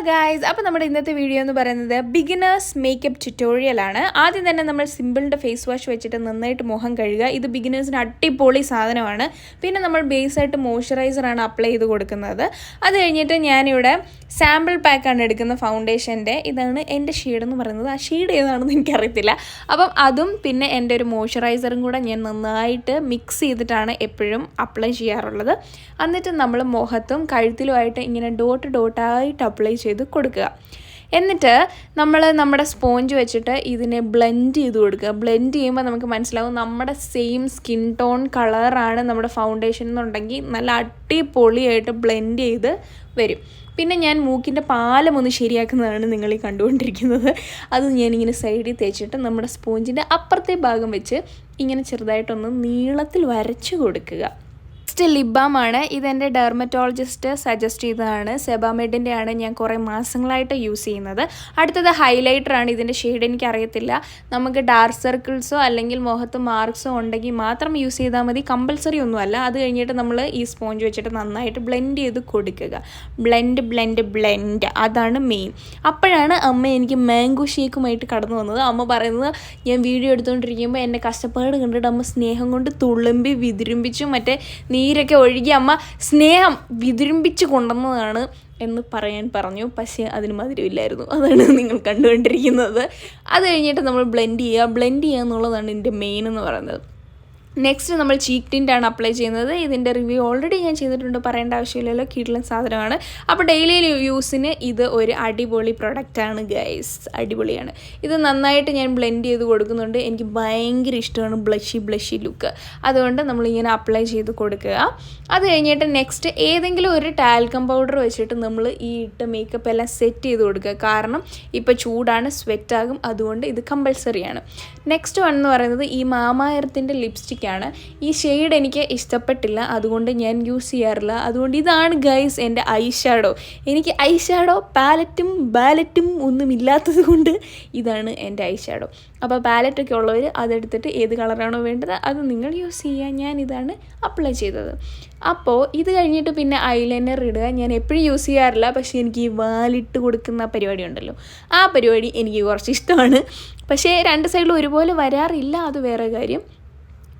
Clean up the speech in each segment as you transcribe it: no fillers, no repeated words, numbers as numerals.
Guys, അപ്പോൾ നമ്മുടെ ഇന്നത്തെ വീഡിയോ എന്ന് പറയുന്നത് ബിഗിനേഴ്സ് മേക്കപ്പ് ട്യൂട്ടോറിയലാണ്. ആദ്യം തന്നെ നമ്മൾ സിമ്പിളിൻ്റെ ഫേസ് വാഷ് വെച്ചിട്ട് നന്നായിട്ട് മുഖം കഴുകുക. ഇത് ബിഗിനേഴ്സിന് അടിപൊളി സാധനമാണ്. പിന്നെ നമ്മൾ ബേസായിട്ട് മോയ്സ്ചറൈസറാണ് അപ്ലൈ ചെയ്ത് കൊടുക്കുന്നത്. അത് കഴിഞ്ഞിട്ട് ഞാനിവിടെ സാമ്പിൾ പാക്കാണ് എടുക്കുന്ന ഫൗണ്ടേഷൻ്റെ. ഇതാണ് എൻ്റെ ഷെയ്ഡെന്ന് പറയുന്നത്. ആ ഷെയ്ഡ് ഏതാണെന്ന് എനിക്കറിയത്തില്ല. അപ്പം അതും പിന്നെ എൻ്റെ ഒരു മോയ്സ്ചറൈസറും കൂടെ ഞാൻ നന്നായിട്ട് മിക്സ് ചെയ്തിട്ടാണ് എപ്പോഴും അപ്ലൈ ചെയ്യാറുള്ളത്. എന്നിട്ട് നമ്മൾ മുഖത്തും കഴുത്തിലുമായിട്ട് ഇങ്ങനെ ഡോട്ടായിട്ട് അപ്ലൈ ചെയ്ത് കൊടുക്കുക. എന്നിട്ട് നമ്മൾ നമ്മുടെ സ്പോഞ്ച് വെച്ചിട്ട് ഇതിനെ ബ്ലെൻഡ് ചെയ്ത് കൊടുക്കുക. ബ്ലെൻഡ് ചെയ്യുമ്പോൾ നമുക്ക് മനസ്സിലാവും നമ്മുടെ സെയിം സ്കിൻ ടോൺ കളറാണ് നമ്മുടെ ഫൗണ്ടേഷൻ എന്നുണ്ടെങ്കിൽ നല്ല അടിപൊളിയായിട്ട് ബ്ലെൻഡ് ചെയ്ത് വരും. പിന്നെ ഞാൻ മൂക്കിൻ്റെ പാലം ഒന്ന് ശരിയാക്കുന്നതാണ് നിങ്ങൾ ഈ കണ്ടുകൊണ്ടിരിക്കുന്നത്. അത് ഞാനിങ്ങനെ സൈഡിൽ തേച്ചിട്ട് നമ്മുടെ സ്പോഞ്ചിൻ്റെ അപ്പുറത്തെ ഭാഗം വെച്ച് ഇങ്ങനെ ചെറുതായിട്ടൊന്ന് നീളത്തിൽ വരച്ച് കൊടുക്കുക. നെക്സ്റ്റ് ലിപ് ബാമാണ്. ഇതെൻ്റെ ഡെർമറ്റോളജിസ്റ്റ് സജസ്റ്റ് ചെയ്തതാണ്. സെബാമെഡിൻ്റെ ആണ്. ഞാൻ കുറേ മാസങ്ങളായിട്ട് യൂസ് ചെയ്യുന്നത്. അടുത്തത് ഹൈലൈറ്ററാണ്. ഇതിൻ്റെ ഷെയ്ഡ് എനിക്കറിയത്തില്ല. നമുക്ക് ഡാർക്ക് സർക്കിൾസോ അല്ലെങ്കിൽ മുഖത്ത് മാർക്സോ ഉണ്ടെങ്കിൽ മാത്രം യൂസ് ചെയ്താൽ മതി. കമ്പൽസറി ഒന്നുമല്ല. അത് കഴിഞ്ഞിട്ട് നമ്മൾ ഈ സ്പോഞ്ച് വെച്ചിട്ട് നന്നായിട്ട് ബ്ലെൻഡ് ചെയ്ത് കൊടുക്കുക. ബ്ലെൻഡ് അതാണ് മെയിൻ. അപ്പോഴാണ് അമ്മ എനിക്ക് മാംഗോ ഷേക്കുമായിട്ട് കടന്നു വന്നത്. അമ്മ പറയുന്നത്, ഞാൻ വീഡിയോ എടുത്തുകൊണ്ടിരിക്കുമ്പോൾ എൻ്റെ കഷ്ടപ്പാട് കണ്ടിട്ട് അമ്മ സ്നേഹം കൊണ്ട് തുളുമ്പി വിതിരുമ്പിച്ചു മറ്റേ നീരൊക്കെ ഒഴുകി അമ്മ സ്നേഹം വിതിരുമ്പിച്ച് കൊണ്ടുവന്നതാണ് എന്ന് പറയാൻ പറഞ്ഞു. പക്ഷേ അതിന് മധുരമില്ലായിരുന്നു. അതാണ് നിങ്ങൾ കണ്ടുകൊണ്ടിരിക്കുന്നത്. അത് കഴിഞ്ഞിട്ട് നമ്മൾ ബ്ലെൻഡ് ചെയ്യുക എന്നുള്ളതാണ് എൻ്റെ മെയിൻ എന്ന് പറയുന്നത്. നെക്സ്റ്റ് നമ്മൾ ചീക്ക് ടിൻ്റാണ് അപ്ലൈ ചെയ്യുന്നത്. ഇതിൻ്റെ റിവ്യൂ ഓൾറെഡി ഞാൻ ചെയ്തിട്ടുണ്ട്, പറയേണ്ട ആവശ്യമില്ലല്ലോ. കിടിലൻ സാധനമാണ്. അപ്പോൾ ഡെയിലി യൂസിന് ഇത് ഒരു അടിപൊളി പ്രൊഡക്റ്റാണ് ഗൈസ്. അടിപൊളിയാണ്. ഇത് നന്നായിട്ട് ഞാൻ ബ്ലെൻഡ് ചെയ്ത് കൊടുക്കുന്നുണ്ട്. എനിക്ക് ഭയങ്കര ഇഷ്ടമാണ് ബ്ലഷി ലുക്ക്. അതുകൊണ്ട് നമ്മളിങ്ങനെ അപ്ലൈ ചെയ്ത് കൊടുക്കുക. അത് കഴിഞ്ഞിട്ട് നെക്സ്റ്റ് ഏതെങ്കിലും ഒരു ടാൽക്കം പൗഡർ വെച്ചിട്ട് നമ്മൾ ഈ ഇട്ട മേക്കപ്പ് എല്ലാം സെറ്റ് ചെയ്ത് കൊടുക്കുക. കാരണം ഇപ്പോൾ ചൂടാണ്, സ്വെറ്റാകും. അതുകൊണ്ട് ഇത് കമ്പൽസറിയാണ്. നെക്സ്റ്റ് വൺ എന്ന് പറയുന്നത് ഈ മാമാ എർത്തിൻ്റെ ലിപ്സ്റ്റിക്. ഈ ഷെയ്ഡ് എനിക്ക് ഇഷ്ടപ്പെട്ടില്ല, അതുകൊണ്ട് ഞാൻ യൂസ് ചെയ്യാറില്ല. അതുകൊണ്ട് ഇതാണ് ഗൈസ് എൻ്റെ ഐ ഷാഡോ. എനിക്ക് ഐ ഷാഡോ ബാലറ്റും ഒന്നും ഇല്ലാത്തത് കൊണ്ട് ഇതാണ് എൻ്റെ ഐ ഷാഡോ. അപ്പോൾ പാലറ്റൊക്കെ ഉള്ളവർ അതെടുത്തിട്ട് ഏത് കളറാണോ വേണ്ടത് അത് നിങ്ങൾ യൂസ് ചെയ്യുക. ഞാൻ ഇതാണ് അപ്ലൈ ചെയ്തത്. അപ്പോൾ ഇത് കഴിഞ്ഞിട്ട് പിന്നെ ഐലൈനർ ഇടുക. ഞാൻ എപ്പോഴും യൂസ് ചെയ്യാറില്ല, പക്ഷേ എനിക്ക് ഈ വാലിട്ട് കൊടുക്കുന്ന പരിപാടി ഉണ്ടല്ലോ, ആ പരിപാടി എനിക്ക് കുറച്ച് ഇഷ്ടമാണ്. പക്ഷേ രണ്ട് സൈഡിലും ഒരുപോലെ വരാറില്ല, അത് വേറെ കാര്യം.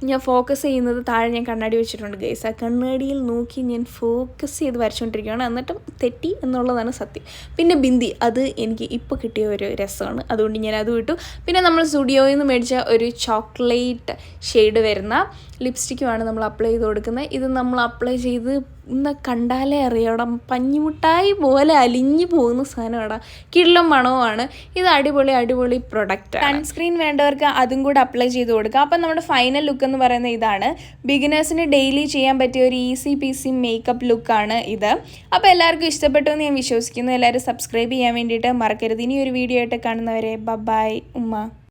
ഞാൻ ഫോക്കസ് ചെയ്യുന്നത് താഴെ ഞാൻ കണ്ണാടി വെച്ചിട്ടുണ്ട് ഗൈസ്. ആ കണ്ണാടിയിൽ നോക്കി ഞാൻ ഫോക്കസ് ചെയ്ത് വരച്ചുകൊണ്ടിരിക്കുകയാണ്. എന്നിട്ടും തെറ്റി എന്നുള്ളതാണ് സത്യം. പിന്നെ ബിന്ദി, അത് എനിക്ക് ഇപ്പോൾ കിട്ടിയ ഒരു രസമാണ്, അതുകൊണ്ട് ഞാൻ അത് വിട്ടു. പിന്നെ നമ്മൾ സ്റ്റുഡിയോയിൽ നിന്ന് മേടിച്ച ഒരു ചോക്ലേറ്റ് ഷെയ്ഡ് വരുന്ന ലിപ്സ്റ്റിക്കുമാണ് നമ്മൾ അപ്ലൈ ചെയ്ത് കൊടുക്കുന്നത്. ഇത് നമ്മൾ അപ്ലൈ ചെയ്ത് ഇന്ന് കണ്ടാലേ അറിയാം, പഞ്ഞിമുട്ടായി പോലെ അലിഞ്ഞു പോകുന്ന സാധനമാണ്. കിടിലം മണവുമാണ്. ഇത് അടിപൊളി പ്രൊഡക്റ്റ്. സൺസ്ക്രീൻ വേണ്ടവർക്ക് അതും കൂടെ അപ്ലൈ ചെയ്ത് കൊടുക്കുക. അപ്പം നമ്മുടെ ഫൈനൽ ലുക്ക് എന്ന് പറയുന്നത് ഇതാണ്. ബിഗിനേഴ്സിന് ഡെയിലി ചെയ്യാൻ പറ്റിയ ഒരു ഈസി പീസി മേക്കപ്പ് ലുക്കാണ് ഇത്. അപ്പോൾ എല്ലാവർക്കും ഇഷ്ടപ്പെട്ടു എന്ന് ഞാൻ വിശ്വസിക്കുന്നു. എല്ലാവരും സബ്സ്ക്രൈബ് ചെയ്യാൻ വേണ്ടിയിട്ട് മറക്കരുത്. ഇനി ഒരു വീഡിയോ ആയിട്ട് കാണുന്നവരെ ബൈ ഉമ്മ.